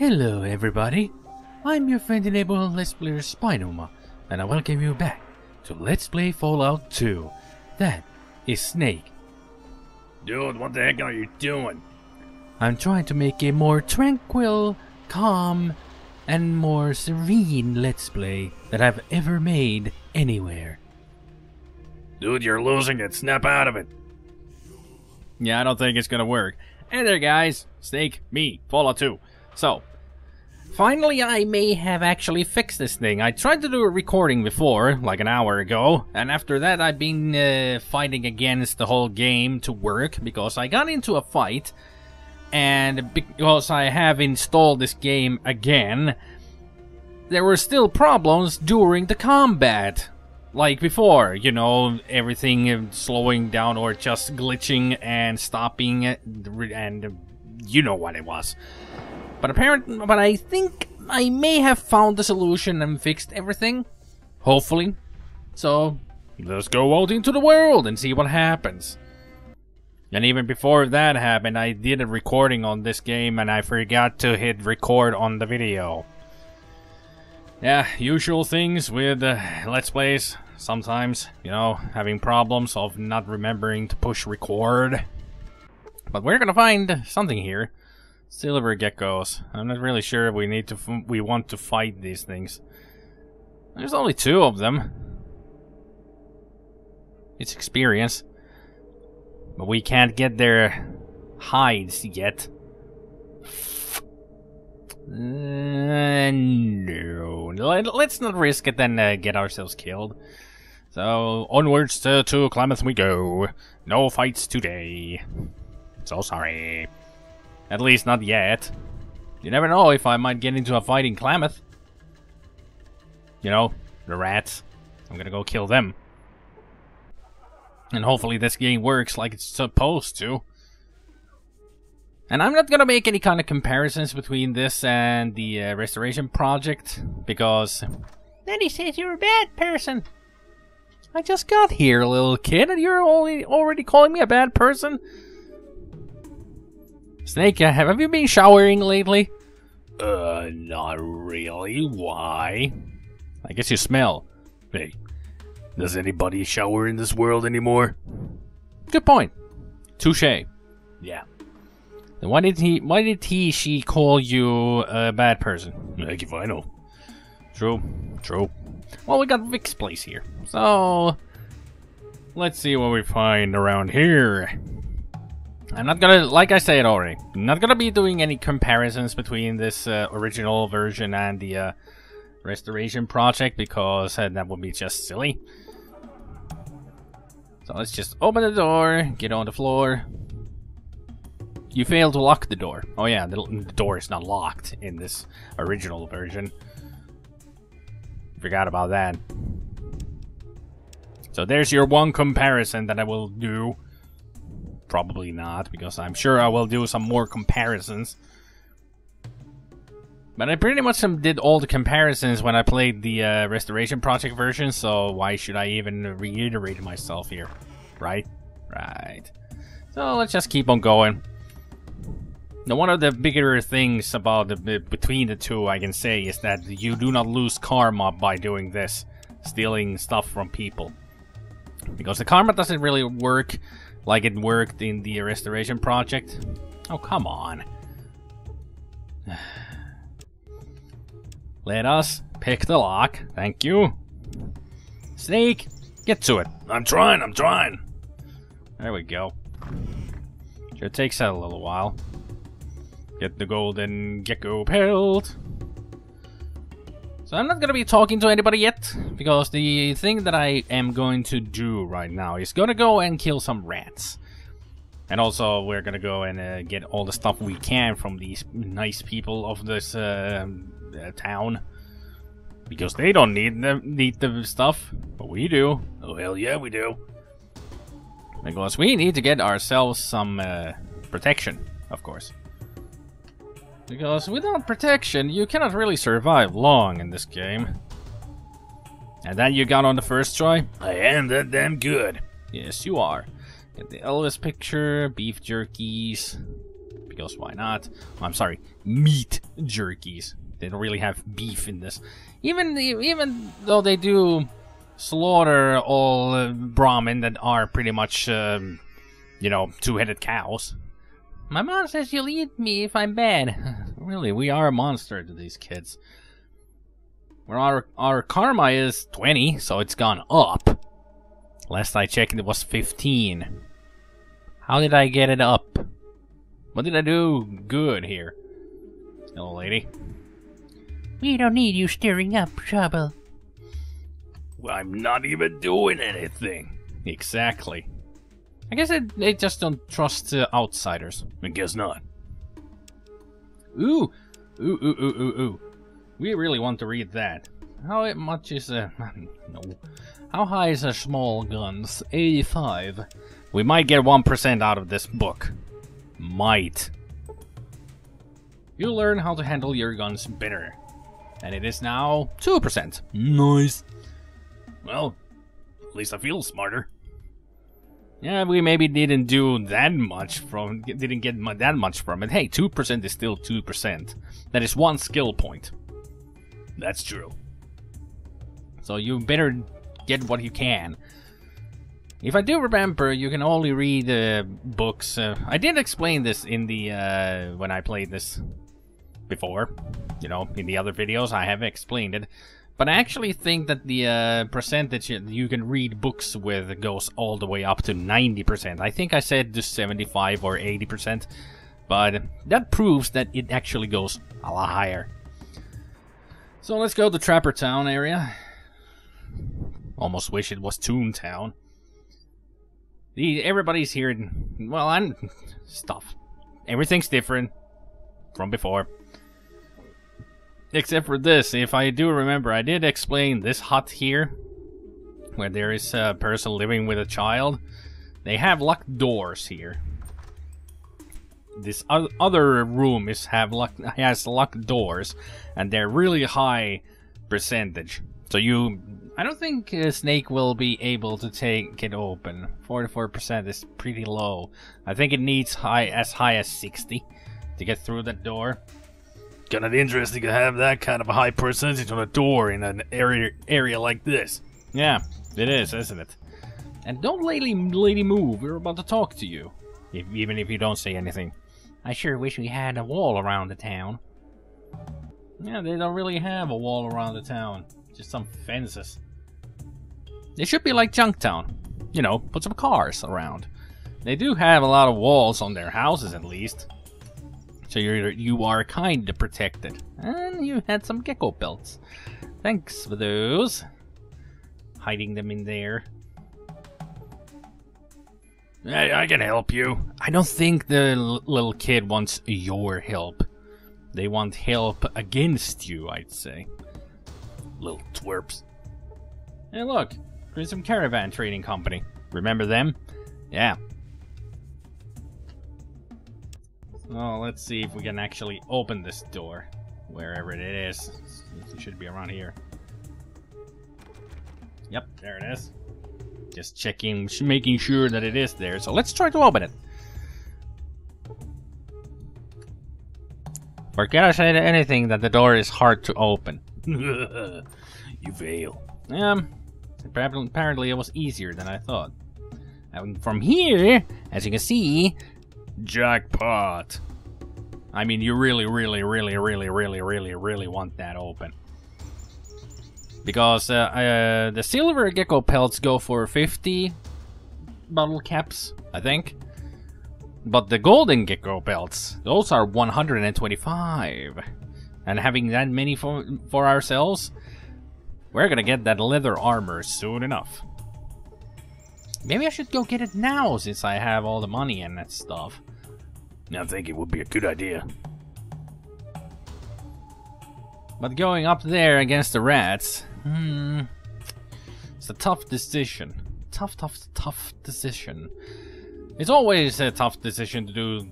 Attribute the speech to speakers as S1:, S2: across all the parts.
S1: Hello everybody, I'm your friend and neighbor Let's Player SpiderMwa, and I welcome you back to Let's Play Fallout 2. That is Snake.
S2: Dude, what the heck are you doing?
S1: I'm trying to make a more tranquil, calm, and more serene Let's Play that I've ever made anywhere.
S2: Dude, you're losing it. Snap out of it.
S3: Yeah, I don't think it's gonna work. Hey there, guys. Snake, me, Fallout 2. So, finally I may have actually fixed this thing. I tried to do a recording before, like an hour ago, and after that I've been fighting against the whole game to work, because I got into a fight, and because I have installed this game again, there were still problems during the combat. Like before, you know, everything slowing down or just glitching and stopping, and you know what it was. But I think I may have found the solution and fixed everything. Hopefully. So, let's go out into the world and see what happens. And even before that happened, I did a recording on this game and I forgot to hit record on the video. Yeah, usual things with Let's Plays. Sometimes, you know, having problems of not remembering to push record. But we're gonna find something here. Silver Geckos. I'm not really sure if we want to fight these things. There's only 2 of them. It's experience. But we can't get their hides yet. No. Let's not risk it and get ourselves killed. So, onwards to Klamath we go. No fights today. So sorry. At least not yet. You never know if I might get into a fight in Klamath. You know, the rats. I'm gonna go kill them. And hopefully this game works like it's supposed to. And I'm not gonna make any kind of comparisons between this and the restoration project, because then he says you're a bad person. I just got here, little kid, and you're already calling me a bad person? Snake, have you been showering lately?
S2: Not really. Why?
S3: I guess you smell.
S2: Hey, does anybody shower in this world anymore?
S3: Good point. Touché.
S2: Yeah.
S3: Then why did she call you a bad person?
S2: Heck if I know.
S3: True. Well, we got Vic's place here. So, let's see what we find around here. I'm not gonna, like I said already, I'm not gonna be doing any comparisons between this original version and the restoration project, because that would be just silly. So let's just open the door, get on the floor. You failed to lock the door. Oh yeah, the door is not locked in this original version. Forgot about that. So there's your one comparison that I will do. Probably not, because I'm sure I will do some more comparisons. But I pretty much did all the comparisons when I played the Restoration Project version, so why should I even reiterate myself here? Right? Right. So let's just keep on going. Now, one of the bigger things about between the two I can say is that you do not lose karma by doing this. Stealing stuff from people. Because the karma doesn't really work like it worked in the restoration project. Oh, come on. Let us pick the lock. Thank you. Snake, get to it.
S2: I'm trying.
S3: There we go. Sure takes a little while. Get the golden gecko pelt. So I'm not gonna be talking to anybody yet, because the thing that I am going to do right now is gonna go and kill some rats. And also we're gonna go and get all the stuff we can from these nice people of this town. Because they don't need the stuff, but we do.
S2: Oh hell yeah we do.
S3: Because we need to get ourselves some protection, of course. Because without protection, you cannot really survive long in this game. And that you got on the first try?
S2: I am that damn good.
S3: Yes, you are. Get the Elvis picture, beef jerkies. because why not? I'm sorry, meat jerkies. They don't really have beef in this. Even though they do slaughter all Brahmin that are pretty much, you know, two-headed cows. My mom says she'll eat me if I'm bad. Really, we are a monster to these kids. Well, our karma is 20, so it's gone up. Last I checked, it was 15. How did I get it up? What did I do good here? Hello, lady.
S1: We don't need you stirring up trouble.
S2: Well, I'm not even doing anything.
S3: Exactly. I guess they just don't trust outsiders.
S2: I guess not.
S3: Ooh. Ooh. We really want to read that. How much is no. How high is a small guns? 85. We might get 1% out of this book. Might. You'll learn how to handle your guns better. And it is now 2%. Nice.
S2: Well, at least I feel smarter.
S3: Yeah, we maybe didn't do that much from... Didn't get that much from it. Hey, 2% is still 2%. That is 1 skill point.
S2: That's true.
S3: So you better get what you can. If I do remember, you can only read books. I did explain this in the when I played this before. You know, in the other videos, I have explained it. But I actually think that the percentage you can read books with goes all the way up to 90%. I think I said just 75 or 80%. But that proves that it actually goes a lot higher. So let's go to Trapper Town area. Almost wish it was Toontown. Everybody's here. Well, I'm stuff. Everything's different from before. Except for this. If I do remember, I did explain this hut here, where there is a person living with a child. They have locked doors here. This other room has locked doors, and they're really high percentage. So I don't think Snake will be able to take it open. 44% is pretty low. I think it needs as high as 60 to get through that door.
S2: Kind of interesting to have that kind of a high percentage on a door in an area like this.
S3: Yeah, it is, isn't it? And don't lady move. We're about to talk to you, even if you don't say anything. I sure wish we had a wall around the town. Yeah, they don't really have a wall around the town. Just some fences. They should be like Junktown. You know, put some cars around. They do have a lot of walls on their houses, at least. So you are kind of protected. And you had some gecko pelts. Thanks for those. Hiding them in there.
S2: Hey, I can help you.
S3: I don't think the little kid wants your help. They want help against you, I'd say.
S2: Little twerps.
S3: Hey, look. Prism Caravan Trading Company. Remember them? Yeah. Oh, let's see if we can actually open this door. Wherever it is. It should be around here. Yep, there it is. Just checking, making sure that it is there. So let's try to open it. Forget I said anything that the door is hard to open.
S2: You fail.
S3: Apparently it was easier than I thought. And from here, as you can see, jackpot. I mean, you really want that open. Because the silver gecko pelts go for 50 bottle caps, I think. But the golden gecko pelts, those are 125. And having that many for ourselves, we're gonna get that leather armor soon enough. Maybe I should go get it now, since I have all the money and that stuff.
S2: I think it would be a good idea.
S3: But going up there against the rats, it's a tough decision. Tough decision. It's always a tough decision to do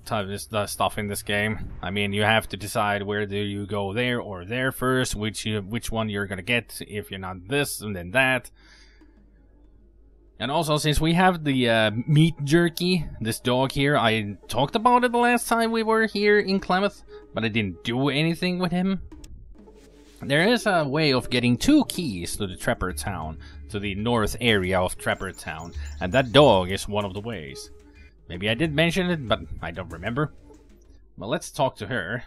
S3: stuff in this game. I mean, you have to decide whether you go there or there first, which one you're gonna get. If you're not this and then that. And also, since we have the meat jerky, this dog here, I talked about it the last time we were here in Klamath, but I didn't do anything with him. There is a way of getting 2 keys to the Trapper Town, to the north area of Trapper Town, and that dog is one of the ways. Maybe I did mention it, but I don't remember. Well, let's talk to her,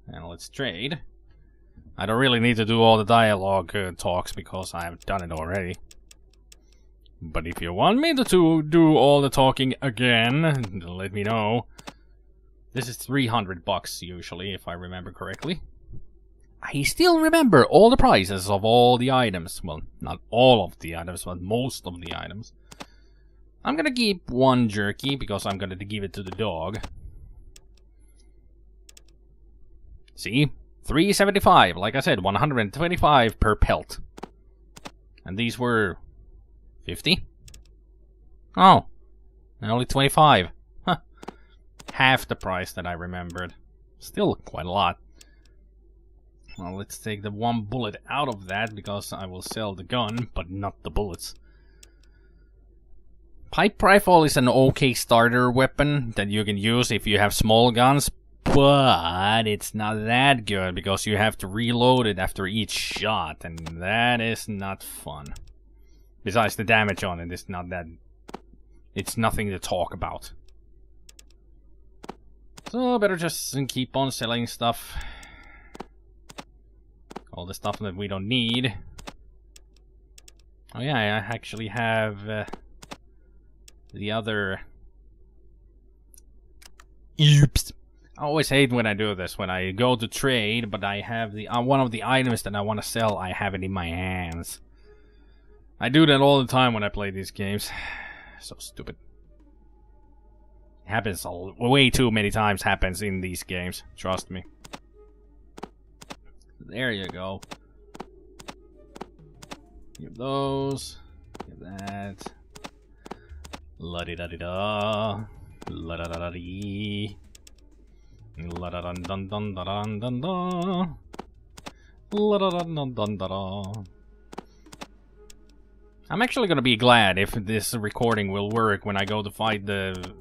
S3: and let's trade. I don't really need to do all the dialogue talks, because I've done it already. But if you want me to do all the talking again, let me know. This is $300 usually, if I remember correctly. I still remember all the prices of all the items. Well, not all of the items, but most of the items. I'm gonna keep 1 jerky, because I'm gonna give it to the dog. See? $3.75. Like I said, $125 per pelt. And these were... 50? Oh, only 25. Huh. Half the price that I remembered. Still quite a lot. Well, let's take the 1 bullet out of that, because I will sell the gun, but not the bullets. Pipe rifle is an okay starter weapon that you can use if you have small guns, but it's not that good, because you have to reload it after each shot, and that is not fun. Besides, the damage on it is not that... It's nothing to talk about. So, better just keep on selling stuff. All the stuff that we don't need. Oh yeah, I actually have... the other... Oops! I always hate when I do this, when I go to trade, but I have the... one of the items that I want to sell, I have it in my hands. I do that all the time when I play these games. So stupid. It happens way too many times happens in these games. Trust me. There you go. Give those. Give that. La-di-da-di-da. La-da-da-da-dee. La-da-dun-dun-dun-dun-dun-dun-dun. La-da-dun-dun-dun-dun-dun. I'm actually gonna be glad if this recording will work when I go to fight the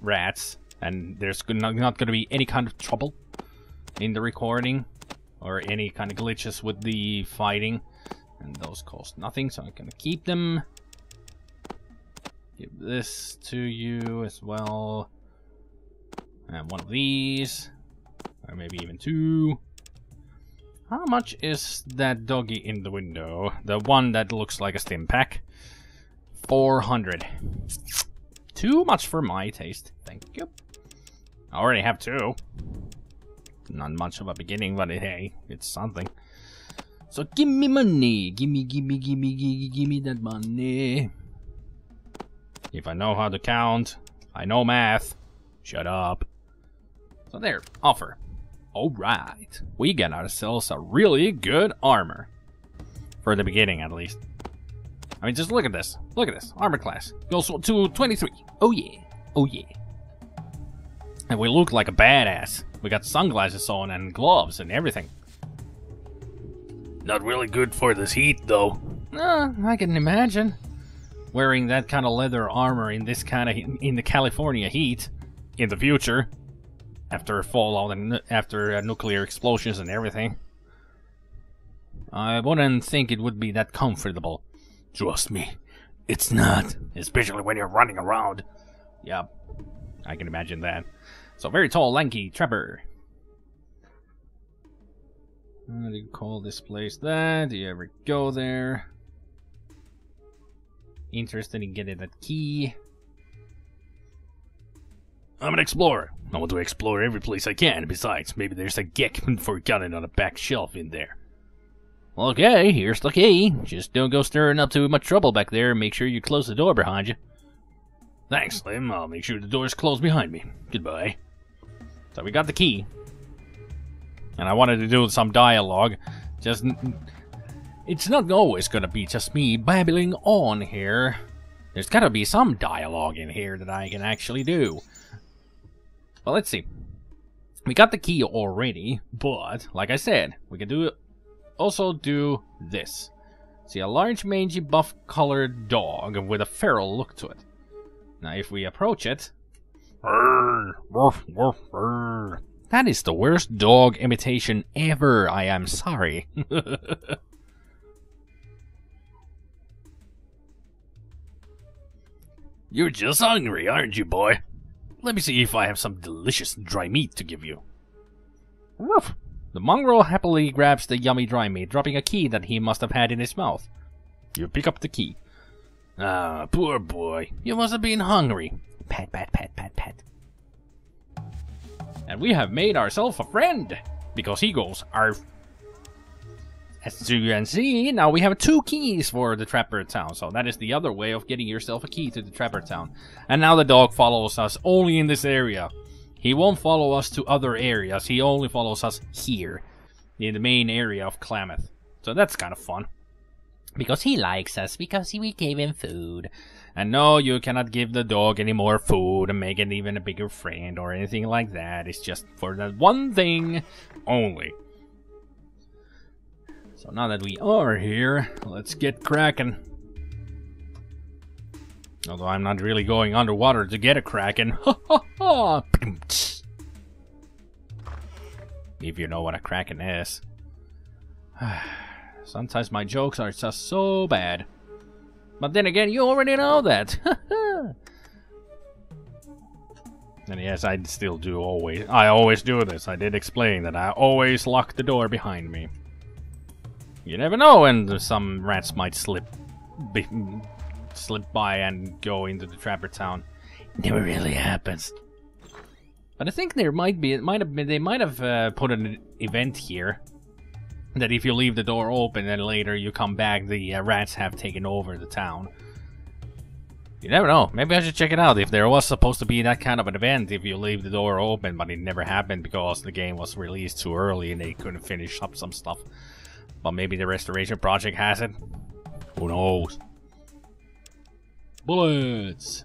S3: rats, and there's not gonna be any kind of trouble in the recording, or any kind of glitches with the fighting. And those cost nothing, so I'm gonna keep them. Give this to you as well. And 1 of these, or maybe even 2. How much is that doggy in the window? The one that looks like a stim pack. 400. Too much for my taste. Thank you. I already have 2. Not much of a beginning, but hey, it's something. So give me money. Give me that money. If I know how to count, I know math. Shut up. So there, offer. Alright, we got ourselves a really good armor. For the beginning, at least. I mean, just look at this. Look at this. Armor class. Goes to 23. Oh yeah. Oh yeah. And we look like a badass. We got sunglasses on and gloves and everything.
S2: Not really good for this heat, though.
S3: I can imagine. Wearing that kind of leather armor in this kind of... in the California heat. In the future. After fallout and after nuclear explosions and everything. I wouldn't think it would be that comfortable.
S2: Trust me, it's not. Especially when you're running around.
S3: Yep, I can imagine that. So, very tall, lanky trapper. How do you call this place that? Do you ever go there? Interested in getting that key.
S2: I'm an explorer. I want to explore every place I can. Besides, maybe there's a Geck forgotten on a back shelf in there.
S3: Okay, here's the key. Just don't go stirring up too much trouble back there, and make sure you close the door behind you.
S2: Thanks, Slim. I'll make sure the door's closed behind me. Goodbye.
S3: So we got the key. And I wanted to do some dialogue. Just... it's not always gonna be just me babbling on here. There's gotta be some dialogue in here that I can actually do. Well, let's see. We got the key already, but, like I said, we can also do this. See, a large, mangy, buff-colored dog with a feral look to it. Now, if we approach it... That is the worst dog imitation ever, I am sorry.
S2: You're just hungry, aren't you, boy? Let me see if I have some delicious dry meat to give you.
S3: Woof! The mongrel happily grabs the yummy dry meat, dropping a key that he must have had in his mouth. You pick up the key.
S2: Ah, poor boy. You must have been hungry.
S3: Pat, pat, pat, pat, pat. And we have made ourselves a friend, because he goes arf. As you can see, now we have 2 keys for the Trapper Town, so that is the other way of getting yourself a key to the Trapper Town. And now the dog follows us only in this area. He won't follow us to other areas, he only follows us here, in the main area of Klamath. So that's kind of fun. Because he likes us, because we gave him food. And no, you cannot give the dog any more food and make it even a bigger friend or anything like that. It's just for that one thing only. So now that we are here, let's get cracking. Although I'm not really going underwater to get a kraken. Ha ha ha! If you know what a kraken is. Sometimes my jokes are just so bad. But then again, you already know that. And yes, I still do always. I always do this. I did explain that I always lock the door behind me. You never know when some rats might slip by and go into the Trapper Town.
S2: Never really happens.
S3: But I think there might be. They might have put an event here that if you leave the door open and later you come back, the rats have taken over the town. You never know. Maybe I should check it out. If there was supposed to be that kind of an event, if you leave the door open, but it never happened because the game was released too early and they couldn't finish up some stuff. But maybe the restoration project has it. Who knows? Bullets.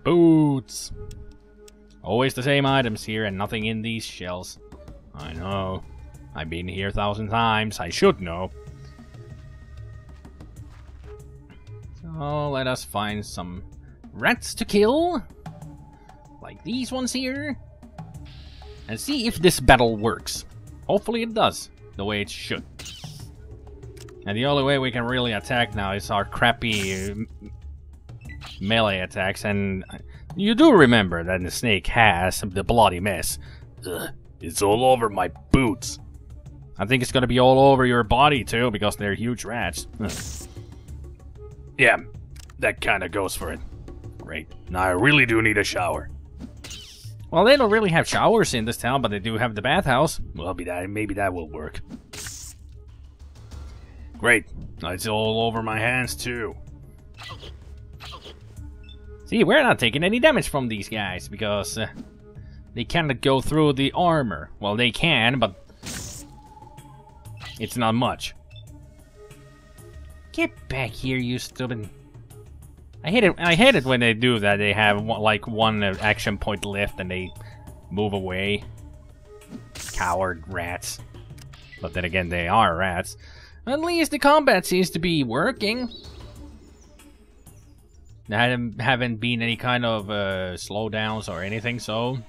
S3: Boots. Always the same items here and nothing in these shells. I know. I've been here 1,000 times. I should know. So let us find some rats to kill. Like these ones here. And see if this battle works. Hopefully it does. The way it should. And the only way we can really attack now is our crappy melee attacks. And you do remember that the snake has the bloody mess.
S2: Ugh, it's all over my boots.
S3: I think it's gonna be all over your body too, because they're huge rats.
S2: Yeah, that kinda goes for it. Great. Now I really do need a shower.
S3: Well, they don't really have showers in this town, but they do have the bathhouse.
S2: Well, maybe that will work. Great. Now it's all over my hands too.
S3: See, we're not taking any damage from these guys, because they cannot go through the armor. Well, they can, but it's not much. Get back here, you stupid. I hate it when they do that. They have like one action point left and they move away. Coward rats. But then again, they are rats. At least the combat seems to be working. There haven't been any kind of slowdowns or anything, so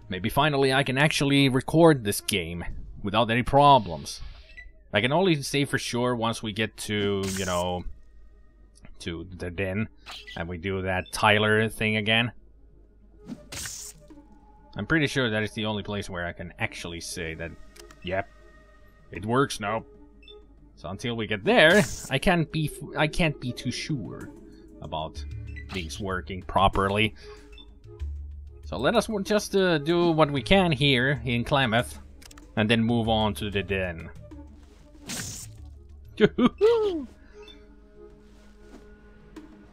S3: maybe finally I can actually record this game without any problems. I can only say for sure once we get to, you know, to the den and we do that Tyler thing again. I'm pretty sure that is the only place where I can actually say that, yep, it works now. So until we get there, I can't be too sure about things working properly. So let us just do what we can here in Klamath and then move on to the den.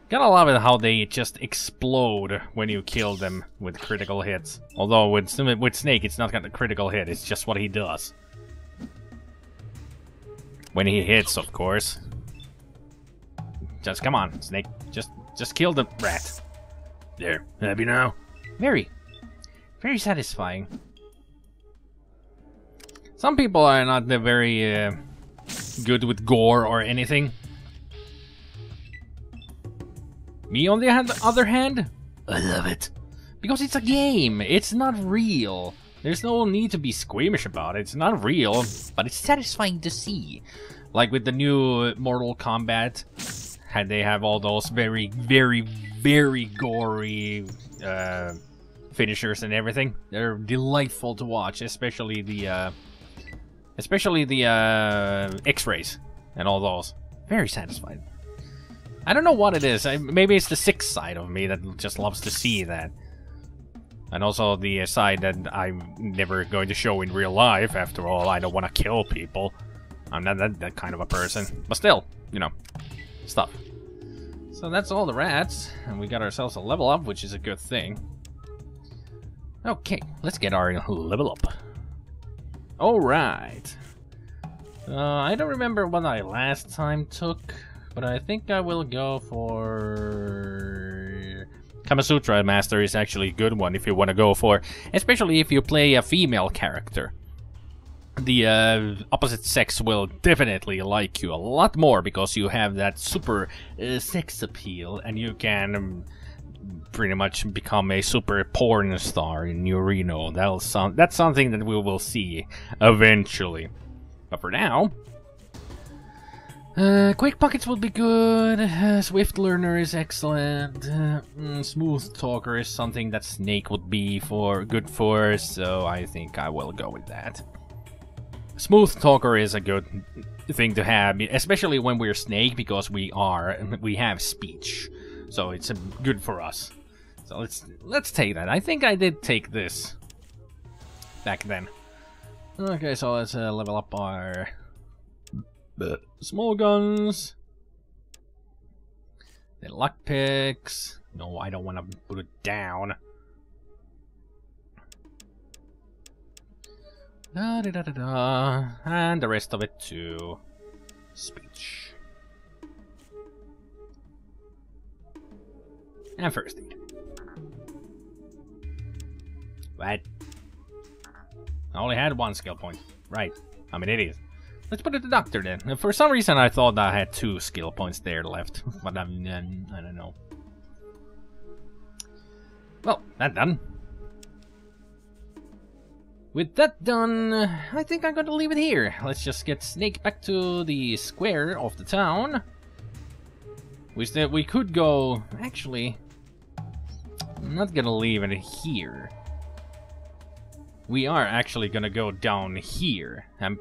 S3: Gotta love it how they just explode when you kill them with critical hits. Although with Snake, it's not got a critical hit, it's just what he does. When he hits, of course. Just come on, Snake. Just kill the rat.
S2: There, happy now?
S3: Very satisfying. Some people are not very good with gore or anything. Me, on the other hand, I love it. Because it's a game, it's not real. There's no need to be squeamish about it, it's not real, but it's satisfying to see. Like with the new Mortal Kombat, they have all those very, very, very gory finishers and everything. They're delightful to watch, especially the X-rays and all those. Very satisfying. I don't know what it is. Maybe it's the sick side of me that just loves to see that. And also the side that I'm never going to show in real life. After all, I don't want to kill people. I'm not that kind of a person. But still, you know, stuff. So that's all the rats. And we got ourselves a level up, which is a good thing. Okay, let's get our level up. Alright. I don't remember what I last time took. But I think I will go for... Kamasutra Master is actually a good one if you want to go for. Especially if you play a female character. The opposite sex will definitely like you a lot more because you have that super sex appeal. And you can pretty much become a super porn star in New Reno. That's something that we will see eventually. But for now... Quick Pockets will be good, Swift Learner is excellent, Smooth Talker is something that Snake would be good for, so I think I will go with that. Smooth Talker is a good thing to have, especially when we're Snake, because we have speech, so it's good for us. So let's take that. I think I did take this back then. Okay, so let's level up our... small guns. Then lockpicks. No, I don't want to put it down. Da da da da da. And the rest of it to speech. And first aid. What? I only had one skill point. Right. I'm an idiot. Let's put it to Doctor then. For some reason I thought I had 2 skill points there left. But I don't know. Well, that done. With that done, I think I'm gonna leave it here. Let's just get Snake back to the square of the town. We could go... Actually, I'm not gonna leave it here. We are actually gonna go down here and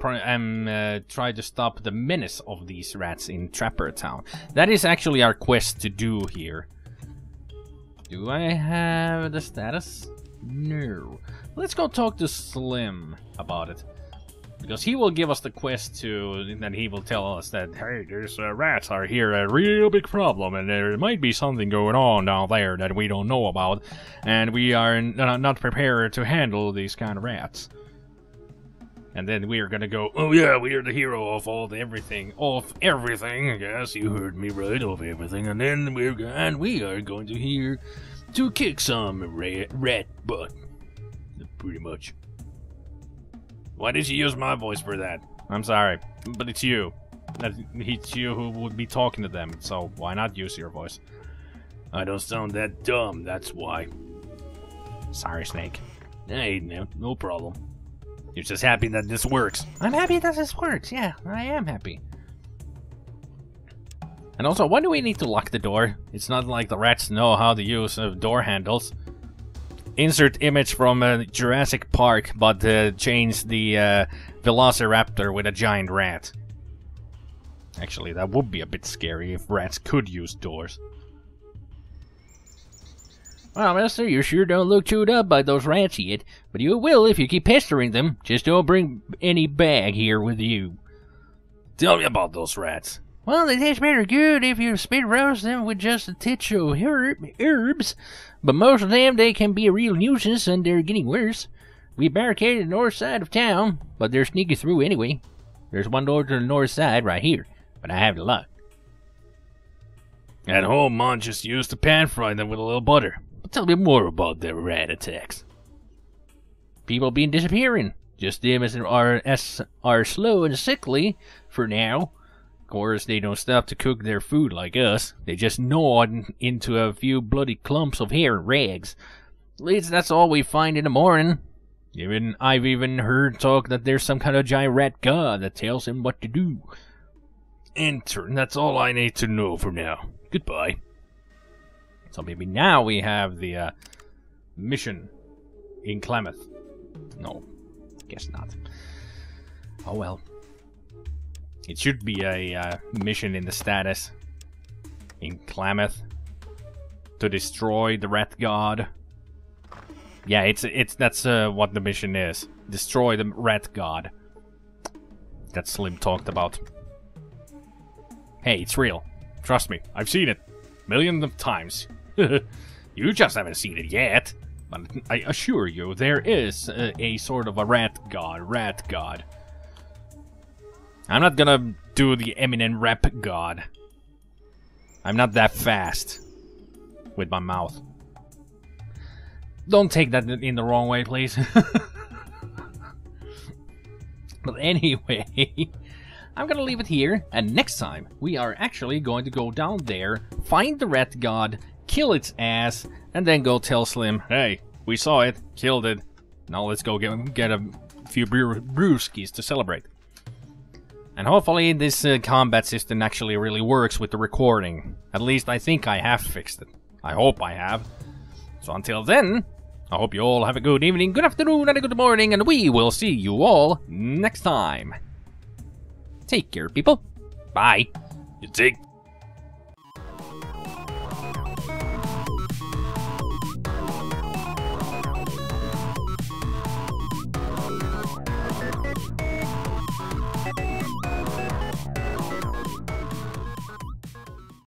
S3: try to stop the menace of these rats in Trapper Town. That is actually our quest to do here. Do I have the status? No. Let's go talk to Slim about it. Because he will give us the quest to, and he will tell us that, hey, there's rats are here, a real big problem, and there might be something going on down there that we don't know about, and we are not prepared to handle these kind of rats. And then we are gonna go, oh yeah, we are the hero of everything, I guess, you heard me right, of everything, and then we are going to here to kick some rat butt, pretty much. Why did you use my voice for that? I'm sorry, but it's you. It's you who would be talking to them, so why not use your voice? I don't sound that dumb, that's why. Sorry, Snake. Hey, no problem. You're just happy that this works. I'm happy that this works, yeah, I am happy. And also, why do we need to lock the door? It's not like the rats know how to use door handles. Insert image from Jurassic Park, but change the Velociraptor with a giant rat. Actually, that would be a bit scary if rats could use doors. Well, mister, you sure don't look chewed up by those rats yet, but you will if you keep pestering them. Just don't bring any bag here with you. Tell me about those rats. Well, they taste better good if you spit roast them with just a titch of herbs. But most of them, they can be a real nuisance, and they're getting worse. We barricaded the north side of town, but they're sneaking through anyway. There's one door to the north side right here, but I have the luck. At home, Mom just used to pan-fry them with a little butter. But tell me more about their rat attacks. People been disappearing. Just them are slow and sickly for now. Of course, they don't stop to cook their food like us. They just gnawed into a few bloody clumps of hair and rags. At least that's all we find in the morning. I've even heard talk that there's some kind of giant rat god that tells him what to do.
S2: Enter, and that's all I need to know for now. Goodbye.
S3: So maybe now we have the mission in Klamath. No, guess not. Oh well. It should be a mission in the status in Klamath to destroy the rat god. Yeah, that's what the mission is. Destroy the rat god that Slim talked about. Hey, it's real. Trust me, I've seen it millions of times. You just haven't seen it yet. But I assure you, there is a sort of a rat god. I'm not gonna do the eminent rap god. I'm not that fast with my mouth. Don't take that in the wrong way, please. But anyway, I'm gonna leave it here, and next time we are actually going to go down there, find the rat god, kill its ass, and then go tell Slim, hey, we saw it, killed it. Now let's go get a few brewskis to celebrate. And hopefully this combat system actually really works with the recording. At least I think I have fixed it. I hope I have. So until then, I hope you all have a good evening, good afternoon, and a good morning, and we will see you all next time. Take care, people. Bye.
S2: You take